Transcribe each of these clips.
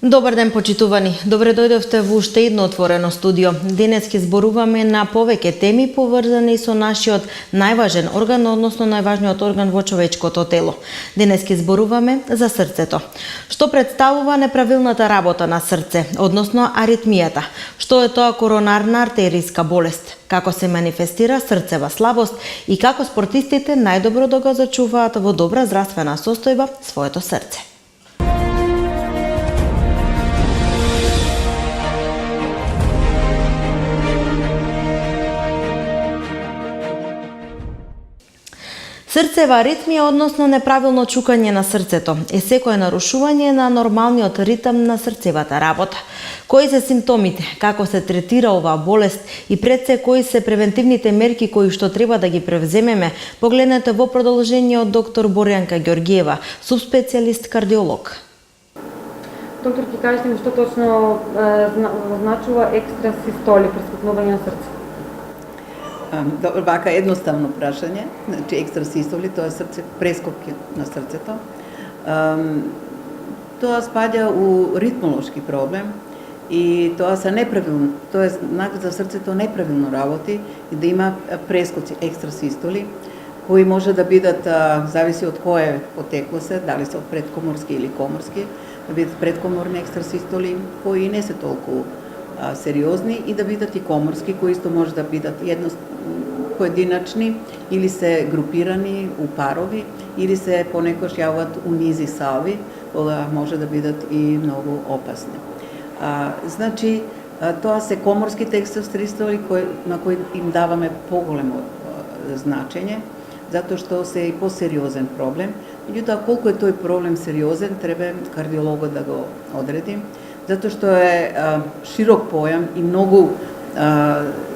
Добар ден, почитувани. Добре дојдовте во уште едно отворено студио. Денес ќе зборуваме на повеќе теми поврзани со нашиот најважен орган, односно најважниот орган во човечкото тело. Денес ќе зборуваме за срцето. Што представува неправилната работа на срце, односно аритмијата? Што е тоа коронарна артеријска болест? Како се манифестира срцева слабост и како спортистите најдобро да го зачуваат во добра здравствена состојба своето срце? Срцева аритмија, односно неправилно чукање на срцето, е секое нарушување на нормалниот ритам на срцевата работа. Кои се симптомите, како се третира оваа болест и пред се кои се превентивните мерки кои што треба да ги превземеме, погледнете во продолжение од доктор Борјанка Ѓоргиева, субспецијалист кардиолог. Доктор, ќе кажете ми што точно означува екстрасистоли, прескокнување на срце? Вака едноставно прашање, значи екстрасистоли, тоа е прескоки на срцето. Тоа спаѓа у ритмолошки проблем и тоа се неправилно, тоа е знак за срцето неправилно работи и да има прескоци екстрасистоли, кои може да бидат, зависи од кое потекло се, дали се од предкоморски или коморски, да бидат предкоморни екстрасистоли, кои не се толку сериозни и да бидат и коморски, кои исто може да бидат поединачни или се групирани у парови или се понекош јават у низи салви, кога може да бидат и многу опасни. Значи, тоа се коморските екстрасистоли на кои им даваме поголемо значење, затоа што се и посериозен проблем. Меѓутоа, колку е тој проблем сериозен, треба кардиологот да го одреди, затоа што е широк појам и многу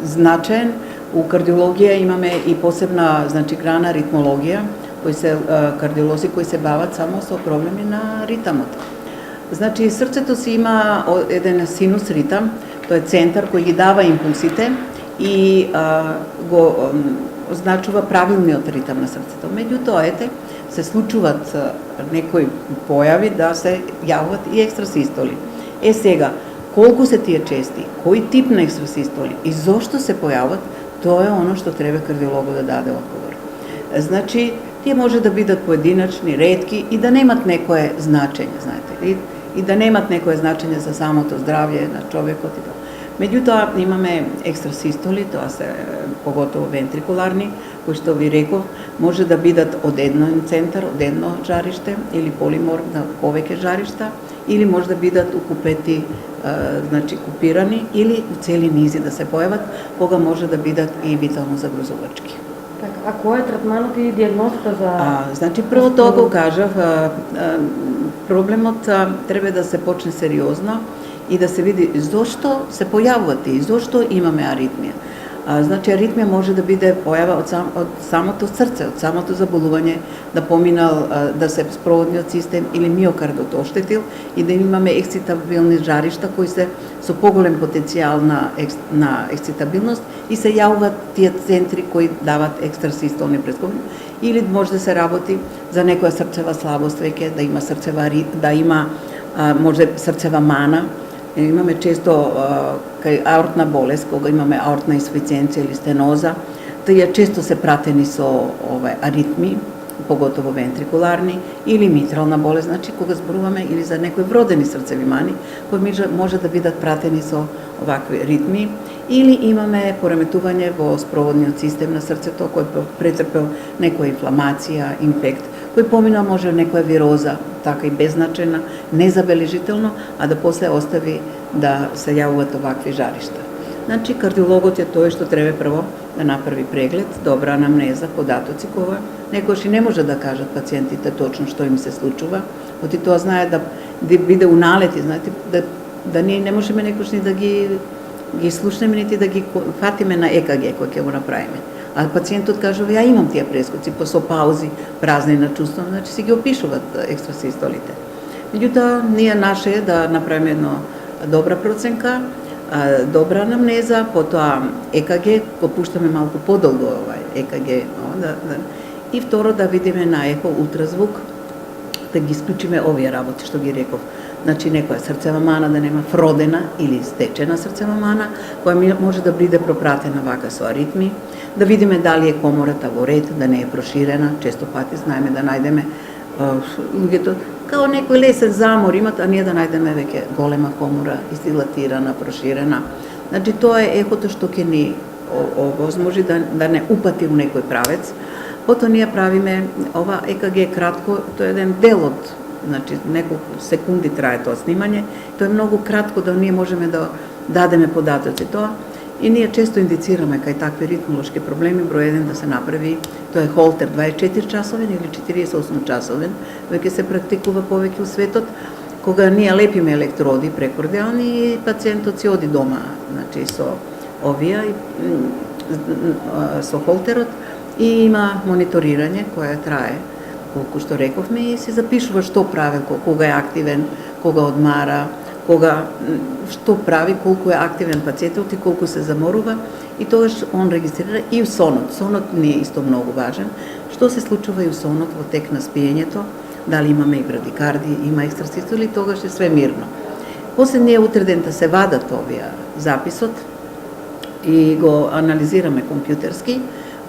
значаен. У кардиологија имаме и посебна, значи, грана ритмологија, кои се кардиолози кои се бават само со проблеми на ритамот. Значи, срцето си има еден синус ритам, тој е центар кој ги дава импулсите и го означува правилниот ритам на срцето. Меѓутоа, се случуваат некои појави да се јавуваат и екстрасистоли. Сега, колку се тие чести, кој тип на екстрасистоли и зошто се појават, тоа е оно што треба кардиологот да даде одговор. Значи, тие може да бидат поединачни, ретки и да немат некое значење, знаете, и да немат некое значење за самото здравје на човекот и тоа. Меѓутоа, имаме екстрасистоли, тоа се поготово вентрикуларни, кои што ви реков, може да бидат од еден центар, од едно жариште, или полимор на повеќе жаришта, или може да бидат укупети, значи купирани, или цели низи да се појават, кога може да бидат и витално загрозувачки. Така, а кој е третманот и дијагнозата за... Значи, прво тоа го кажав, проблемот треба да се почне сериозно и да се види зошто се појавуваат и зошто имаме аритмија. Значи, аритмија може да биде појава од самото срце, од самото заболување, да поминал, да се спроводниот систем или миокардот оштетил и да имаме ексцитабилни жаришта кои се со поголем потенцијал на ексцитабилност и се јавуваат тие центри кои дават екстрасистолни прескоки. Или може да се работи за некоја срцева слабост веќе, да има да има може срцева мана. Имаме често кај аортна болест, кога имаме аортна инсуфициенција или стеноза, тие често се пратени со аритми, поготово вентрикуларни, или митрална болест, значи кога зборуваме или за некои вродени срцеви мани, кои може да бидат пратени со овакви ритми, или имаме пореметување во спроводниот систем на срцето, кој претрпел некоја инфламација, инфект, кој помина може некоја вироза, така и беззначена, незабележително, а да после остави да се јавуваат овакви жаришта. Значи, кардиологот е тој што треба прво да направи преглед, добра анамнеза, податоци, кога некојаш и не може да кажат пациентите точно што им се случува, оти тоа знае да биде уналети, знаете, да ние не можеме некојаш ни да ги слушнеме, нити да ги фатиме на ЕКГ кој ќе го направиме. А пациентот кажува, ја имам тие прескоци, со паузи, празни на чувство, значи си ги опишуваат екстрасистолите. Меѓутоа, ние наше е да направиме една добра проценка, добра анамнеза, потоа ЕКГ, го пуштаме малку подолго ЕКГ, и второ да видиме на ехо ултразвук, да ги исклучиме овие работи што ги реков. Значи некоја срцева мана да нема вродена или стечена срцева мана, која може да биде пропратена вака со аритми, да видиме дали е комората во ред, да не е проширена, често пати знаеме да најдеме луѓето као некој лесен замор имат, а ние да најдеме веќе голема комора, издилатирана, проширена. Значи тоа е ехото што ќе ни овозможи да не упати у некој правец. Потоа ние правиме ова ЕКГ е кратко, тоа е еден дел од, значи неколку секунди трае тоа снимање, тоа е многу кратко да ние можеме да дадеме податоци тоа. И ние често индицираме кај такви ритмолошки проблеми број 1 да се направи, тоа е холтер 24 часовен или 48 часовен, веќе се практикува повеќе у светот, кога ние лепиме електроди прекордиални и пациентот си оди дома, значи со овие со холтерот и има мониторирање кое трае колку што рековме и се запишува што прави, кога е активен, кога одмара, кога што прави, колку е активен пациентот и колку се заморува и тогаш он регистрира и сонот. Сонот не е исто многу важен. Што се случува и у сонот во тек на спиењето, дали имаме и брадикарди, има екстрасистоли, тогаш е све мирно. После ние утре дента се вадат овие записот и го анализираме компјутерски,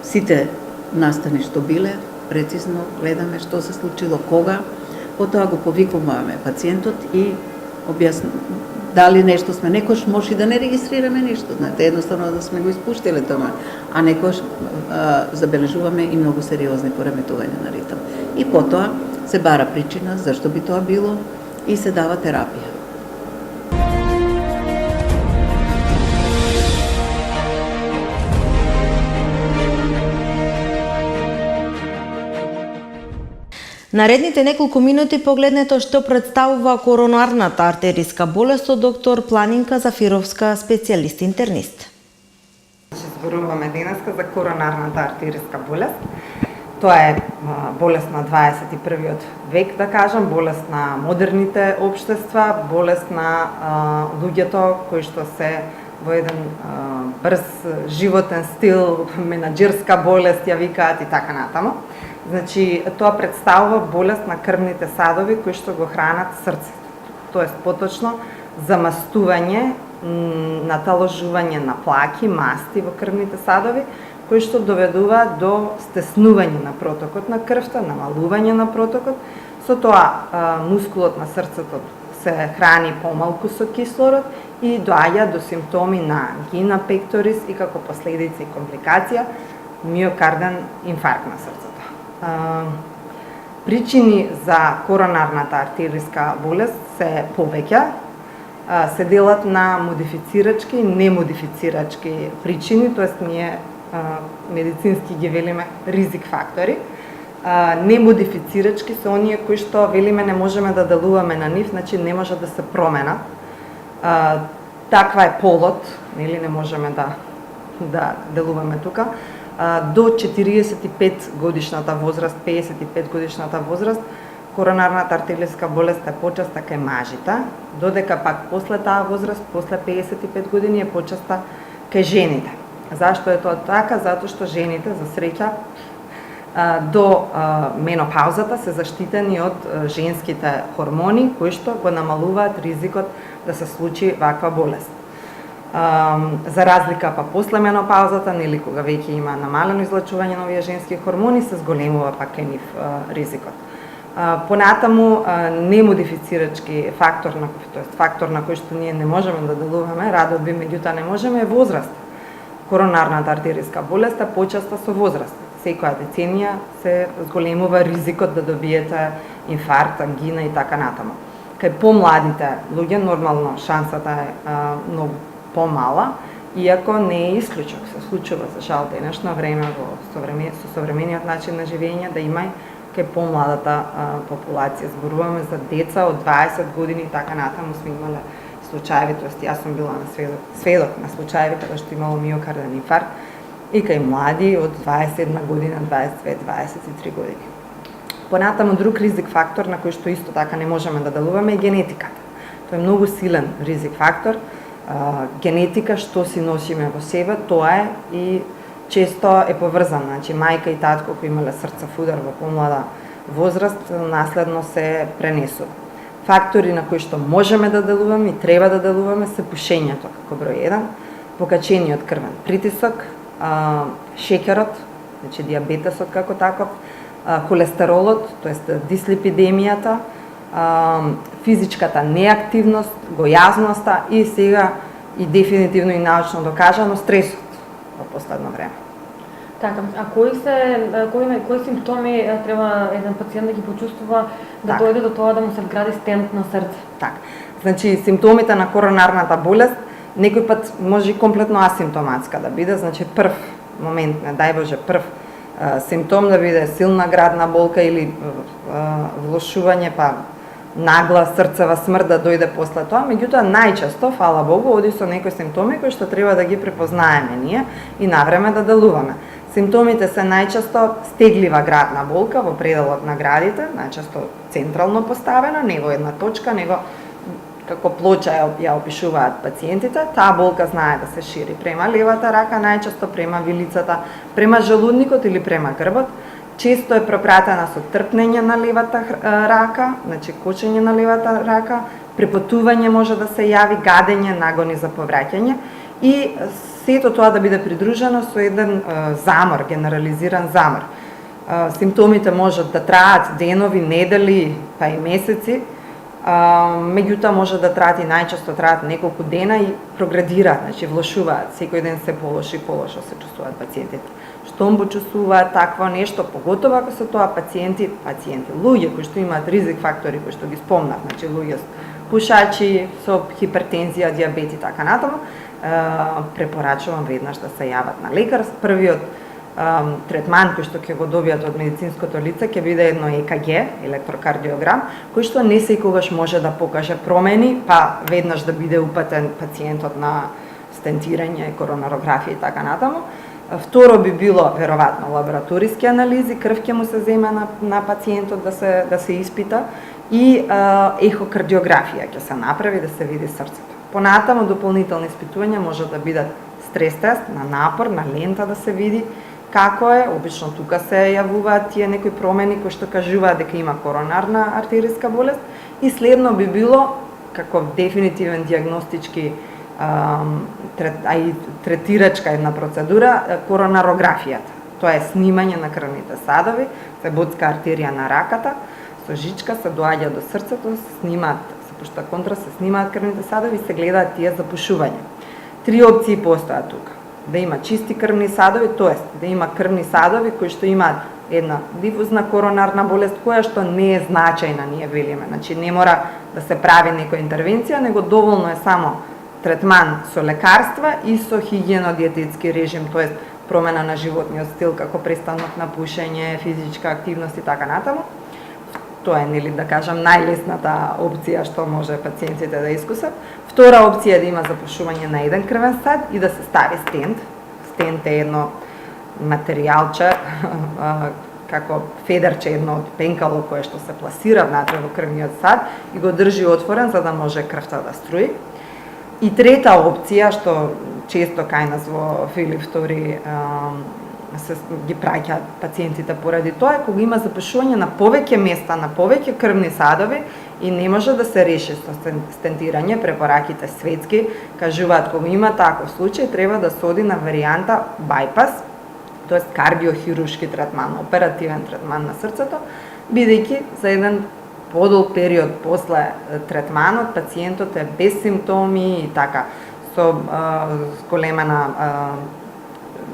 сите настани што биле, прецизно гледаме што се случило, кога, потоа го повикуваме пациентот и дали нешто сме, некош може и да не регистрираме нешто, знаете, едноставно да сме го испуштиле тоа, а некош забележуваме и многу сериозни пореметувања на ритм. И потоа се бара причина зашто би тоа било и се дава терапија. Наредните неколку минути погледнете што представува коронарната артериска болест од доктор Планинка Зафировска, специјалист интернист. Зборуваме денеска за коронарната артериска болест. Тоа е болест на 21-виот век, да кажам, болест на модерните општества, болест на луѓето кои што се во еден брз животен стил, менаџерска болест ја викаат и така натаму. Значи, тоа представува болест на крвните садови кои што го хранат срцето. Тоест, поточно, замастување, наталожување на плаки, масти во крвните садови, кои што доведува до стеснување на протокот на крвта, намалување на протокот. Со тоа, мускулот на срцето се храни помалку со кислород и доаѓа до симптоми на ангина пекторис и како последица и компликација миокарден инфаркт на срцето. Причини за коронарната артериска болест се повеќе, се делат на модифицирачки и немодифицирачки причини, тоест ние медицински ги велиме ризик фактори. Немодифицирачки се оние кои што велиме не можеме да делуваме на нив, значи не може да се променат. Таква е полот, нели не можеме да делуваме тука. До 45 годишната возраст, 55 годишната возраст, коронарната артериска болест е почеста кај мажите, додека пак после таа возраст, после 55 години е почеста кај жените. Зашто е тоа така? Затоа што жените, за среќа, до менопаузата се заштитени од женските хормони, кои што го намалуваат ризикот да се случи ваква болест. За разлика па после менопаузата, нели кога веќе има намалено излачување на овие женски хормони, се зголемува пак кај нив ризикот. Понатаму немодифицирачки фактор на кој што ние не можеме да делуваме, радо би, меѓутоа не можеме, е возраст. Коронарната артериска болест е почеста со возраст. Секоја деценија се зголемува ризикот да добиете инфаркт, ангина и така натаму. Кај помладите луѓе нормално шансата е многу помала, иако не е исклучок. Се случува за жал денешно време со современиот начин на живење да има кај помладата популација. Зборуваме за деца од 20 години и така натаму сме имале случаеви, тоест јас сум била на сведок на случаеви кога што имало миокарден инфаркт и кај млади од 21 година, 22-23 години. Понатаму друг ризик фактор на кој што исто така не можеме да делуваме е генетиката. Тоа е многу силен ризик фактор. Генетика што си носиме во себе, тоа е и често е поврзано. Значи мајка и татко кои имале срцев удар во помлада возраст наследно се пренесува. Фактори на кои што можеме да делуваме и треба да делуваме се пушењето како број 1, покачениот крвен притисок, шеќерот, значи дијабетесот како таков, холестеролот, тоест дислипидемијата, физичката неактивност, гојазноста и сега и дефинитивно и научно докажано стресот во последно време. Така, а кои симптоми треба еден пациент да ги почувствува да Така. дојде до тоа да му се вгради стент на срце? Така. Значи симптомите на коронарната болест некој пат може и комплетно асимптоматска да биде, значи прв момент, не дај Боже, прв симптом да биде силна градна болка или влошување, па нагла срцева смрт да дојде после тоа, меѓутоа најчесто, фала Богу, оди со некои симптоми кои што треба да ги препознаеме ние и навреме да делуваме. Симптомите се најчесто стеглива градна болка во пределот на градите, најчесто централно поставена, не во една точка, него како плоча ја опишуваат пациентите. Таа болка знае да се шири према левата рака, најчесто према вилицата, према желудникот или према грбот. Често е пропратена со трпнење на левата рака, значи кочење на левата рака, препотување може да се јави, гадење, нагони за повраќање и сето тоа да биде придружено со еден замор, генерализиран замор. Симптомите можат да траат денови, недели, па и месеци, меѓутоа може да траат и најчесто траат неколку дена и проградираат, значи влошуваат, секој ден се полоши и полошо се чувствуваат пациентите. Штом го чувствуваат такво нешто, поготово ако се тоа пациенти, луѓе кои што имаат ризик фактори кои што ги спомнав, значи луѓе пушачи со хипертензија, дијабет и така натаму, препорачувам веднаш да се јават на лекар. Првиот третман кој што ќе го добијат од медицинското лице ќе биде едно ЕКГ, електрокардиограм, кој што не секогаш може да покаже промени, па веднаш да биде упатен пациентот на стентирање, коронарографија и така натаму. Второ би било веројатно лабораториски анализи, крв ќе му се земе на пациентот да се испита и ехокардиографија ќе се направи да се види срцето. Понатаму дополнителни испитувања може да бидат стрес тест на напор, на лента да се види како е, обично тука се јавуваат тие некои промени кои што кажуваат дека има коронарна артериска болест и следно би било како дефинитивен дијагностички и третирачка една процедура коронарографијата. Тоа е снимање на крвните садови, се ботска артерија на раката, со жичка се доаѓа до срцето, се снимаат, се пушта контраст, се снимаат крвните садови и се гледаат тие за пушување. Три опции постојат тука. Да има чисти крвни садови, тоест да има крвни садови кои што имаат една дифузна коронарна болест која што не е значајна, ние велиме. Значи не мора да се прави некоја интервенција, него доволно е само третман со лекарства и со хигиено-диететски режим, тоест промена на животниот стил како престанок на пушење, физичка активност и така натаму. Тоа е, нели, да кажам, најлесната опција што може пациентите да искусат. Втора опција е да има запушување на еден крвен сад и да се стави стент. Стент е едно материјалче, како федерче, едно од пенкало кое што се пласира внатре во крвниот сад и го држи отворен за да може крвта да струи. И трета опција, што често кај нас во Филип II се ги праќаат пациентите поради тоа, е кога има запушување на повеќе места, на повеќе крвни садови и не може да се реши со стентирање, препораките светски кажуваат кога има таков случај треба да се оди на варијанта байпас, тоест кардиохируршки третман, оперативен третман на срцето, бидејќи за еден подолг период после третманот пациентот е без симптоми и така со големена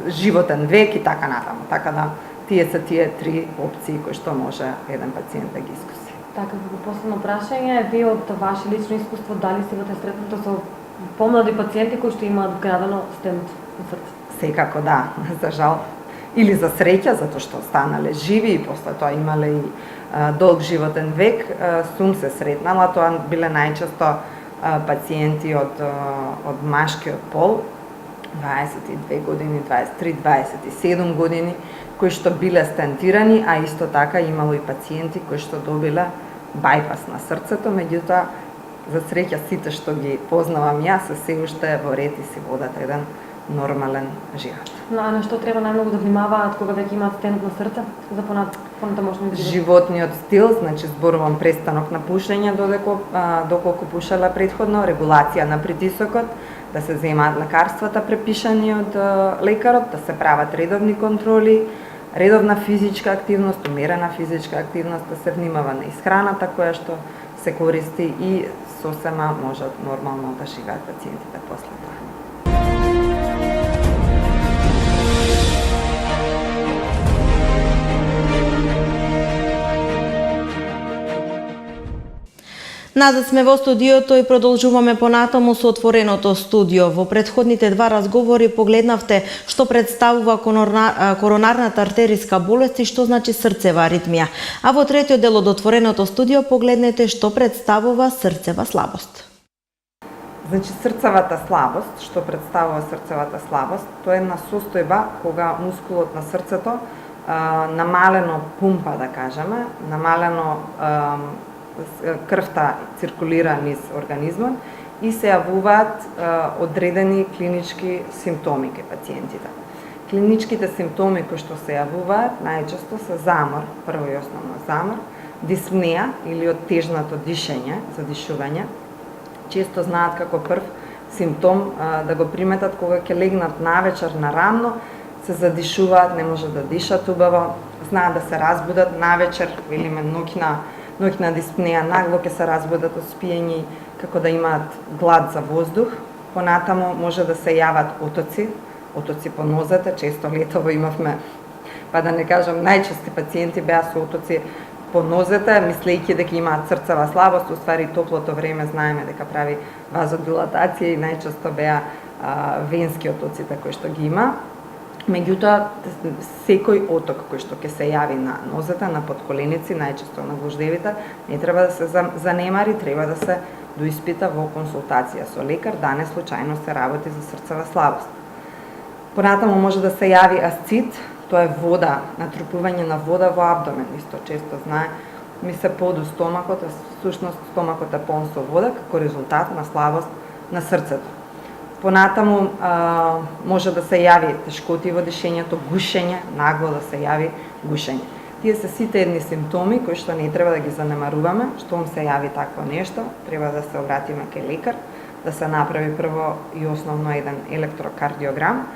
животен век и така натаму. Така да тие се тие три опции кои што може еден пациент да ги искуси. Така, како последно прашање, вие од ваше лично искуство дали се вате сретнато со помлади пациенти кои што имаат вградено стент на срце? Секако да, за жал. Или за среќа, затоа што останале живи и после тоа имале и долг животен век, сум се сретнала, тоа биле најчесто пациенти од машкиот пол, 22 години, 23, 27 години, кои што биле стентирани, а исто така имало и пациенти кои што добиле байпас на срцето, меѓутоа, за среќа сите што ги познавам јас, се уште во ред и си водат еден нормален живот. На што треба најмногу да внимаваат кога веќе имаат стенд на срце за понатамошно живот? Животниот стил, значи зборувам престанок на пушење доколку пушела претходно, регулација на притисокот, да се земаат лекарствата препишани од лекарот, да се прават редовни контроли, редовна физичка активност, умерена физичка активност, да се внимава на исхраната која што се користи и сосема можат нормално да живеат пациентите после тоа. Назад сме во студиото и продолжуваме понатаму со отвореното студио. Во претходните два разговори погледнавте што представува коронарната артериска болест и што значи срцева аритмија. А во третиот дел од отвореното студио погледнете што представува срцева слабост. Значи срцевата слабост, што представува срцевата слабост, тоа е една состојба кога мускулот на срцето намалено пумпа, да кажеме, намалено крвта циркулира низ организмот и се јавуваат одредени клинички симптоми кај пациентите. Клиничките симптоми кои што се јавуваат најчесто се замор, прво и основно замор, диспнеа или оттежнато дишење, задишување. Често знаат како прв симптом да го приметат кога ќе легнат навечер на рано, се задишуваат, не може да дишат убаво, знаат да се разбудат навечер, велиме ноќна диспнеа, нагло ќе се разбудат од спиење, како да имаат глад за воздух. Понатаму може да се јават отоци по нозете, често летово имавме, па да не кажам, најчести пациенти беа со отоци по нозете, мислејќи дека имаат срцева слабост, уствари топлото време знаеме дека прави вазодилатација и најчесто беа венски отоците кои што ги има. Меѓутоа, секој оток кој што ќе се јави на нозете, на подколеници, најчесто на глуждевите, не треба да се занемари, треба да се доиспита во консултација со лекар, да не случајно се работи за срцева слабост. Понатаму може да се јави асцит, тоа е вода, натрупување на вода во абдомен, исто често знае, ми се поду стомакот, а всушност стомакот е полн со вода како резултат на слабост на срцето. Понатаму може да се јави тешкоти во дишењето, гушење, нагло да се јави гушење. Тие се сите едни симптоми кои што не треба да ги занемаруваме, штом се јави такво нешто, треба да се обратиме кај лекар, да се направи прво и основно еден електрокардиограм,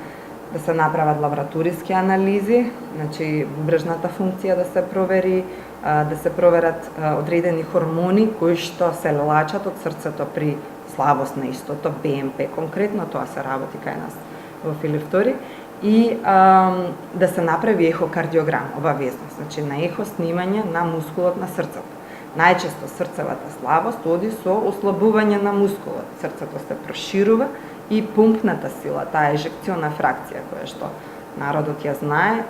да се направат лабораториски анализи, значи бубрежната функција да се провери, да се проверат одредени хормони кои што се лачат од срцето при слабост на истото, БМП конкретно, тоа се работи кај нас во Филип II, и да се направи ехокардиограм, обавезно, значи на ехо снимање на мускулот на срцето. Најчесто срцевата слабост оди со ослабување на мускулот, срцето се проширува и пумпната сила, таа ежекциона фракција која што народот ја знае,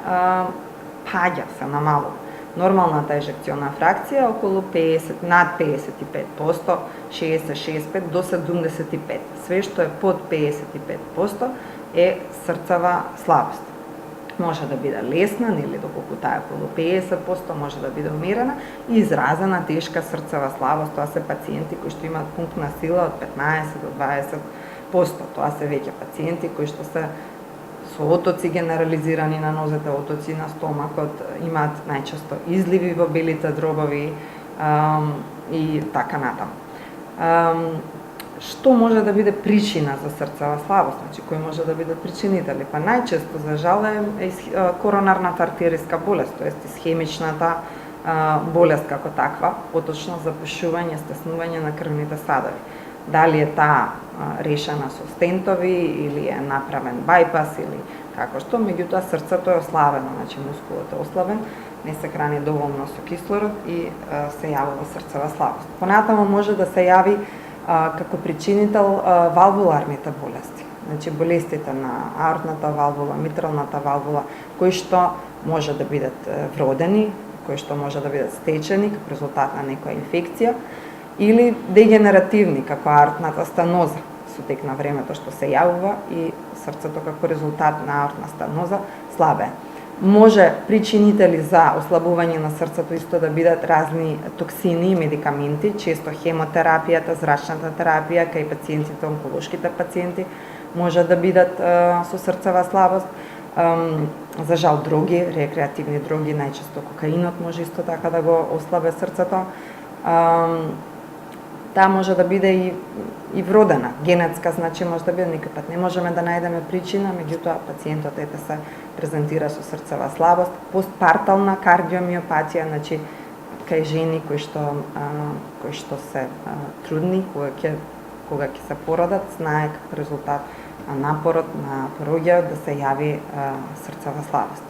паѓа, се намалува. Нормалната ежекциона фракција е околу 50, над 55%, 60-65 до 75. Све што е под 55% е срцева слабост. Може да биде лесна, или доколку таа е околу 50%, може да биде умерена и изразена тешка срцева слабост. Тоа се пациенти кои што имаат пумпна сила од 15 до 20%. Тоа се веќе пациенти кои што се со отоци генерализирани на нозете, отоци на стомакот, имаат најчесто изливи во белите дробови и така натаму. Што може да биде причина за срцева слабост? Значи, кој може да биде причинители? Па најчесто, за жал, е коронарната артериска болест, тоа е исхемичната болест како таква, поточно запушување, стеснување на крвните садови. Дали е таа решена со стентови или е направен бајпас или како што, меѓутоа срцето е ослабено, значи мускулот е ослабен, не се храни доволно со кислород и се јавува срцева слабост. Понатаму може да се јави како причинител валвуларните болести, значи болестите на аортната валвула, митралната валвула, кои што може да бидат вродени, кои што може да бидат стечени како резултат на некоја инфекција, или дегенеративни, како аортната стеноза, со тек на времето што се јавува и срцето како резултат на аортна стеноза слабе. Може причинители за ослабување на срцето исто да бидат разни токсини и медикаменти, често хемотерапијата, зрачната терапија кај пациентите, онколошките пациенти, може да бидат со срцева слабост. За жал други, рекреативни други, најчесто кокаинот може исто така да го ослабе срцето. Таа може да биде и вродена, генетска, значи може да биде, некој пат не можеме да најдеме причина, меѓутоа пациентот се презентира со срцева слабост, постпартална кардиомиопатија, значи кај жени кои што се трудни, кога ќе се породат, знае како резултат на напорот на пороѓајот да се јави срцева слабост.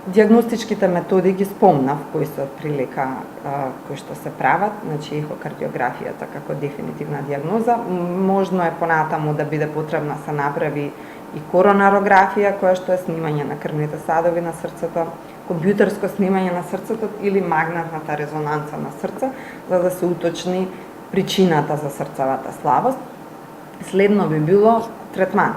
Диагностичките методи ги спомнав, кои се прилика кои што се прават, значи ехокардиографијата како дефинитивна диагноза, можно е понатаму да биде потребна се направи и коронарографија, која што е снимање на крвните садови на срцето, компјутерско снимање на срцето или магнетната резонанца на срце, за да се уточни причината за срцевата слабост. Следно би било третман.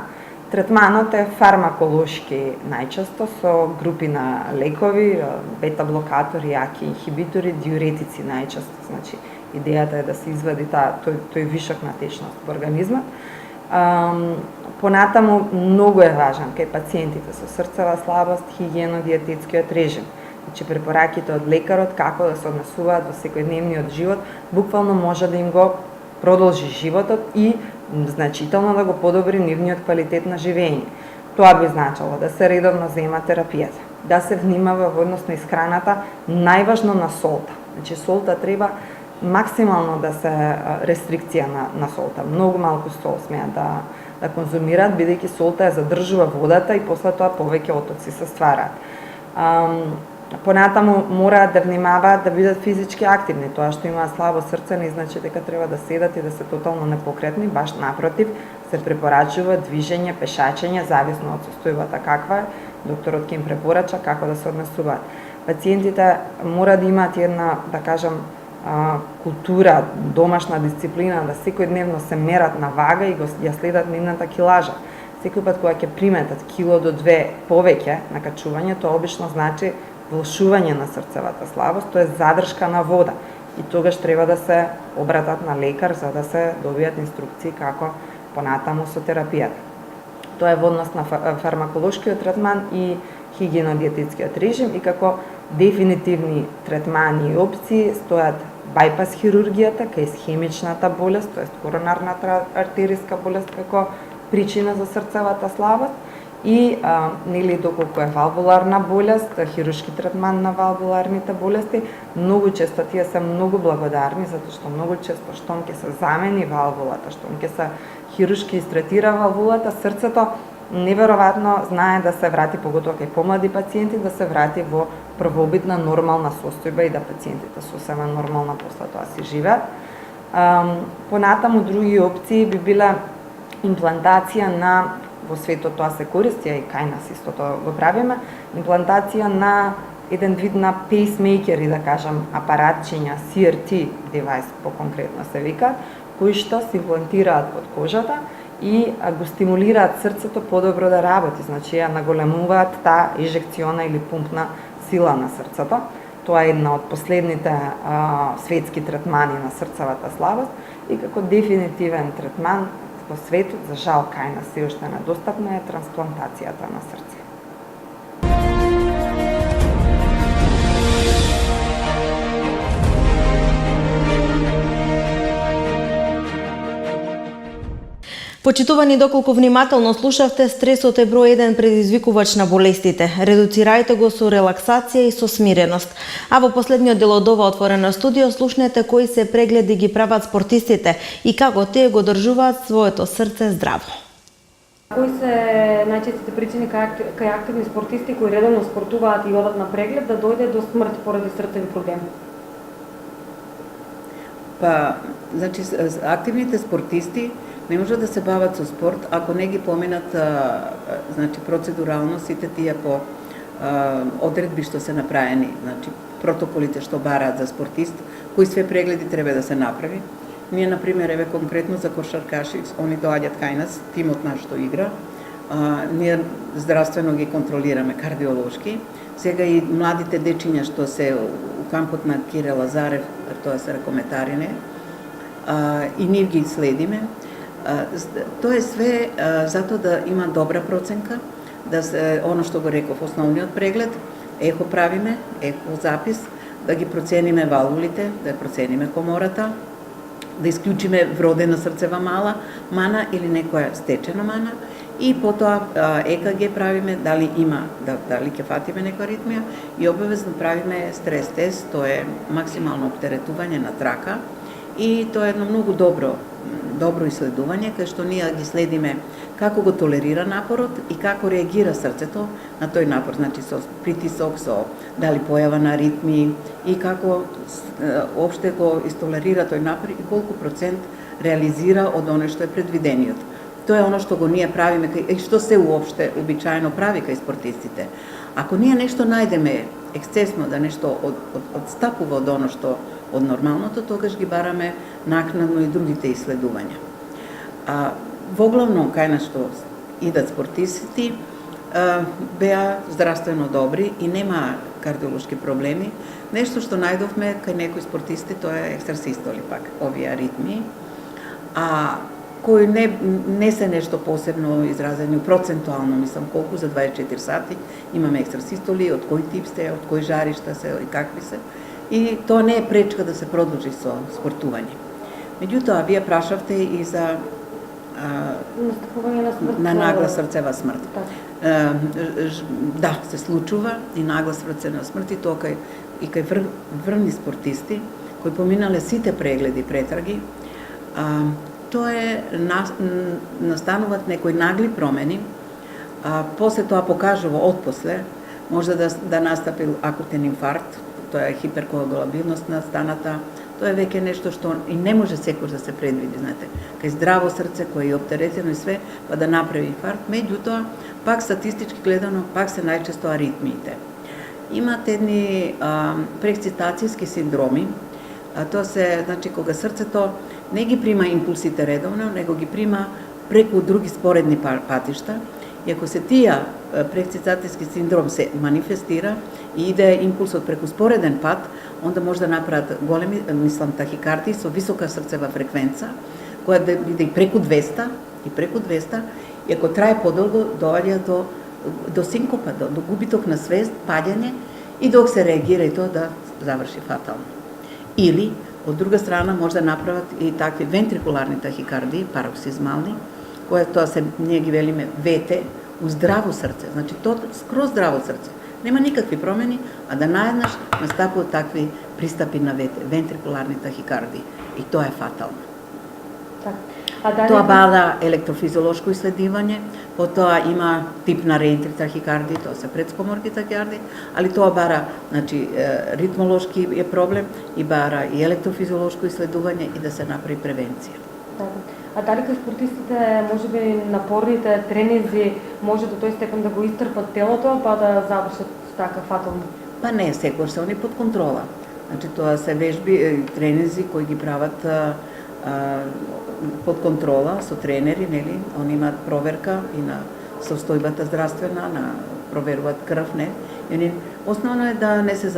Третманот е фармаколошки најчесто со групи на лекови, бета-блокатори, јаки инхибитори, диуретици најчесто. Значи, идејата е да се извади тој вишок на течност во организмот. Понатаму многу е важен кај пациентите со срцева слабост хигиено-диететскиот режим. Значи препораките од лекарот како да се однесуваат во секојдневниот живот, буквално може да им го продолжи животот и значително да го подобри нивниот квалитет на живење. Тоа би значило да се редовно зема терапијата, да се внимава во однос на исхраната, најважно на солта. Значи солта треба максимално да се рестрикција на солта. Многу малку сол смеат да конзумираат, бидејќи солта ја задржува водата и после тоа повеќе отоци се ствараат. Понатаму мораат да внимаваат да бидат физички активни. Тоа што имаат слабо срце не значи дека треба да седат и да се тотално непокретни, баш напротив, се препорачува движење, пешачење, зависно од состојбата каква е, докторот ќе им препорача како да се однесуваат. Пациентите мора да имаат една, да кажам, култура, домашна дисциплина, да секојдневно се мерат на вага и ја следат нивната килажа. Секој пат кога ќе приметат кило до 2 повеќе на качување, тоа обично значи влошување на срцевата слабост, тоа е задршка на вода. И тогаш треба да се обратат на лекар за да се добијат инструкции како понатаму со терапијата. Тоа е во однос на фармаколошкиот третман и хигиено-диететскиот режим и како дефинитивни третмани и опции стојат бајпас хирургијата, кај исхемичната болест, тоа е коронарната артериска болест како причина за срцевата слабост и нели доколку е валвуларна болест, хируршки третман на валвуларните болести, многу често тие се многу благодарни затоа што многу често штом ќе се замени валвулата, штом ќе се хируршки истретира валвулата, срцето неверојатно знае да се врати, поготоа кај помлади пациенти, да се врати во првобитна нормална состојба и да пациентите сосема нормално после тоа си живеат. Понатаму други опции би биле имплантација на, во светот тоа се користи, и кај нас исто тоа го правиме, имплантација на еден вид на пейсмейкери, да кажам, апаратчиња, CRT девајс по-конкретно се вика, кои што се имплантираат под кожата и го стимулираат срцето подобро да работи, значи ја наголемуваат таа ежекциона или пумпна сила на срцето. Тоа е една од последните светски третмани на срцевата слабост и како дефинитивен третман во светот, за жал кај нас се уште недостапна е трансплантацијата на срце. Почитувани, доколку внимателно слушавте, стресот е број 1 предизвикувач на болестите. Редуцирајте го со релаксација и со смиреност. А во последниот дел од ова отворено студио слушнете кои се прегледи ги прават спортистите и како тие го држуваат своето срце здраво. Кои се најчестите причини кај активни спортисти кои редовно спортуваат и одат на преглед да дојде до смрт поради срцеви проблеми? Па, значи, активните спортисти не може да се бават со спорт ако не ги поминат значи процедурално сите тие по одредби што се направени, значи протоколите што бараат за спортист, кои све прегледи треба да се направи. Ние на пример еве конкретно за кошаркаши, они доаѓаат кај нас, тимот наш што игра, ние здравствено ги контролираме кардиолошки. Сега и младите дечиња што се у кампот на Кире Лазарев, тоа се ракометарине, и нив ги следиме. Тоа е све затоа да има добра проценка, да се, оно што го реков, основниот преглед, ехо правиме, ехо запис, да ги процениме валвулите, да ја процениме комората, да исклучиме вродена срцева мана или некоја стечена мана, и потоа ЕКГ правиме дали има, дали ќе фатиме некоја аритмија, и обавезно правиме стрес тест, тоа е максимално оптеретување на трака, и тоа е едно многу добро исследување, кај што ние ги следиме како го толерира напорот и како реагира срцето на тој напор, значи со притисок, со дали појава на аритмии и како опште го истолерира тој напор и колку процент реализира од оно што е предвидениот. Тоа е оно што го ние правиме и што се уопште обичаено прави кај спортистите. Ако ние нешто најдеме ексцесно, да нешто одстапува од оно што од нормалното, тогаш ги бараме накнадно и другите исследувања. Воглавно, кај на што идат спортисти, беа здравствено добри и нема кардиолошки проблеми. Нешто што најдовме кај некои спортисти, тоа е екстрасистоли пак, овие аритмии, кои не се нешто посебно изразени, процентуално, мислам, колку за 24 сати имаме екстрасистоли, од кој тип сте, од кој жаришта се и какви се. И тоа не е пречка да се продолжи со спортување. Меѓутоа, вие прашавте и за Настапување на смрт. на нагла срцева смрт. Да, се случува и нагла срцева смрт, и тоа кај врвни спортисти кои поминале сите прегледи, претраги, тоа е настануваат некои нагли промени, после тоа покажува отпосле, може да настапил акутен инфаркт, тоа е хиперкоагулабилност на станата, тоа е веќе нешто што и не може секој да се предвиди, знаете, кај здраво срце кој е оптеретено и све, па да направи инфаркт, меѓутоа, пак статистички гледано, пак се најчесто аритмиите. Имат едни преексцитацијски синдроми, тоа се, значи, кога срцето не ги прима импулсите редовно, него ги прима преку други споредни патишта, и ако се тие преексцитацијски синдром се манифестира и иде импулсот преку спореден пат, онда може да направат големи, мислам, тахикардии со висока срцева фреквенца, која да биде и преку 200, и ако трае подолго, доаѓа до синкопа, до губиток на свест, паѓање, и док се реагира и тоа да заврши фатално. Или, од друга страна, може да направат и такви вентрикуларни тахикардии, пароксизмални, која тоа се, ние ги велиме ВТ, у здраво срце, значи тоа скроз здраво срце. Нема никакви промени, а да наеднаш настапуваат такви пристапи на ВТ, вентрикуларни тахикардии, и тоа е фатално. Тоа бада електрофизиолошко исследување, потоа има тип на реентри тахикардии, тоа се предспоморки тахикардии, али тоа бара, значи, ритмолошки е проблем и бара и електрофизиолошко исследување и да се направи превенција. А дали кај спортистите, може би напорните тренинзи, може до тој степен да го истрпат телото, па да завршат така фатално? Па не, секогаш се они под контрола. Значи, тоа се вежби, тренинзи кои ги прават под контрола со тренери, нели? Они имаат проверка и на состојбата здравствена, проверуваат крв, не? И основно е да не се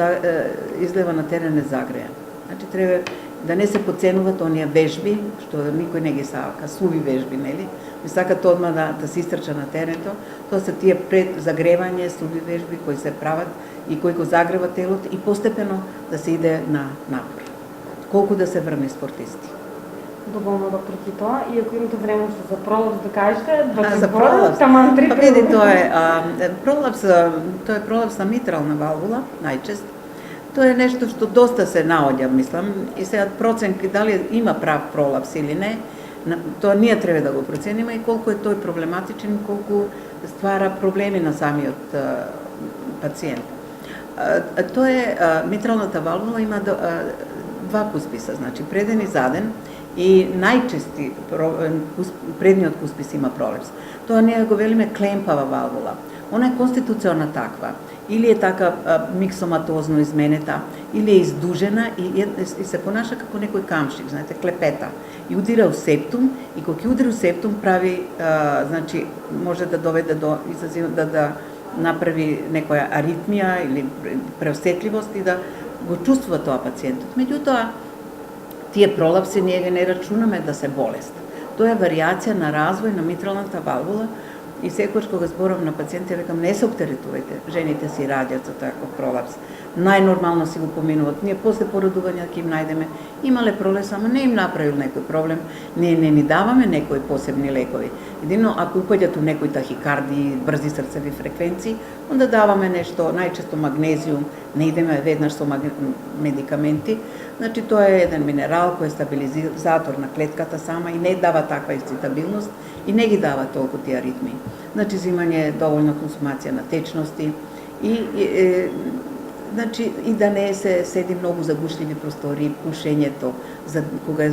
излева на терен незагреен. Значи, треба да не се подценуваат оние вежби, што никој не ги сака, суви вежби, нели? Ми сакат одма да се истрча на теренто, тоа се тие пред загревање, суви вежби кои се прават и кои го загрева телото и постепено да се иде на напор. Колку да се врне спортисти. Доволно, доктор Китоа, и ако имате време за пролапс да кажете, за пролапс, таман 3 види, тоа е пролапс на митрална валвула, најчест. Тоа е нешто што доста се наоѓа, мислам, и сега проценки дали има прав пролапс или не, тоа ние треба да го процениме и колку е тој проблематичен, колку ствара проблеми на самиот пациент. Тоа е, митралната валвула има два кусписа, значи преден и заден, и најчести предниот куспис има пролапс. Тоа ние го велиме клемпава валвула. Она е конституциона таква, или е така миксоматозно изменета, или е издужена и се понаша како некој камшик, знаете, клепета. И удира у септум, и кога ќе удира у септум прави, значи, може да доведе до да направи некоја аритмија или преосетливост и да го чувствува тоа пациентот. Меѓутоа, тие пролапси ние не рачунаме да се болест. Тоа е варијација на развој на митралната валвула и секогаш кога зборам на пациенти, викам не се оптеретувајте, жените си раѓаат со таков пролапс. Најнормално си го поминуват. Ние после породување ќе им најдеме имале пролапс, ама не им направил некој проблем, ние не ни даваме некои посебни лекови. Едино ако упаѓат у некои тахикардии, брзи срцеви фреквенции, онда даваме нешто, најчесто магнезиум, не идеме веднаш со медикаменти. Значи тоа е еден минерал кој е стабилизатор на клетката сама и не дава таква ексцитабилност и не ги дава толку тие аритмии. Значи земање доволно консумација на течности значи и да не се седи многу загушливи простори, пушењето, за кога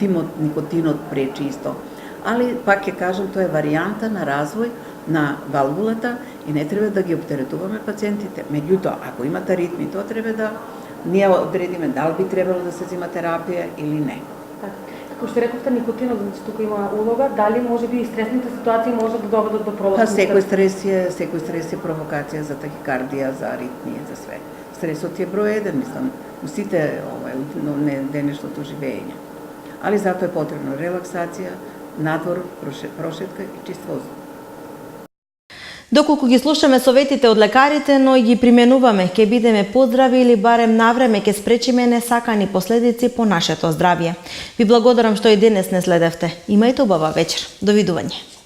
димот, никотинот пречи исто. Али пак ќе кажам, тоа е варијанта на развој на валвулата и не треба да ги оптеретуваме пациентите. Меѓутоа, ако имат аритми, тоа треба да ние одредиме дали би требало да се зема терапија или не. Така. Како што рековте, никотинот, значи тука има улога, дали може би и стресните ситуации може да доведат до пролапс? Па секој стрес е провокација за тахикардија, за аритмија, за све. Стресот е број еден, мислам, у сите денешното живење. Али затоа е потребно релаксација, надвор, прошетка и чист воздух. Доколку ги слушаме советите од лекарите, но и ги применуваме, ќе бидеме поздрави или барем навреме ќе спречиме несакани последици по нашето здравје. Ви благодарам што и денес не следевте. Имајте убава вечер. Довидување.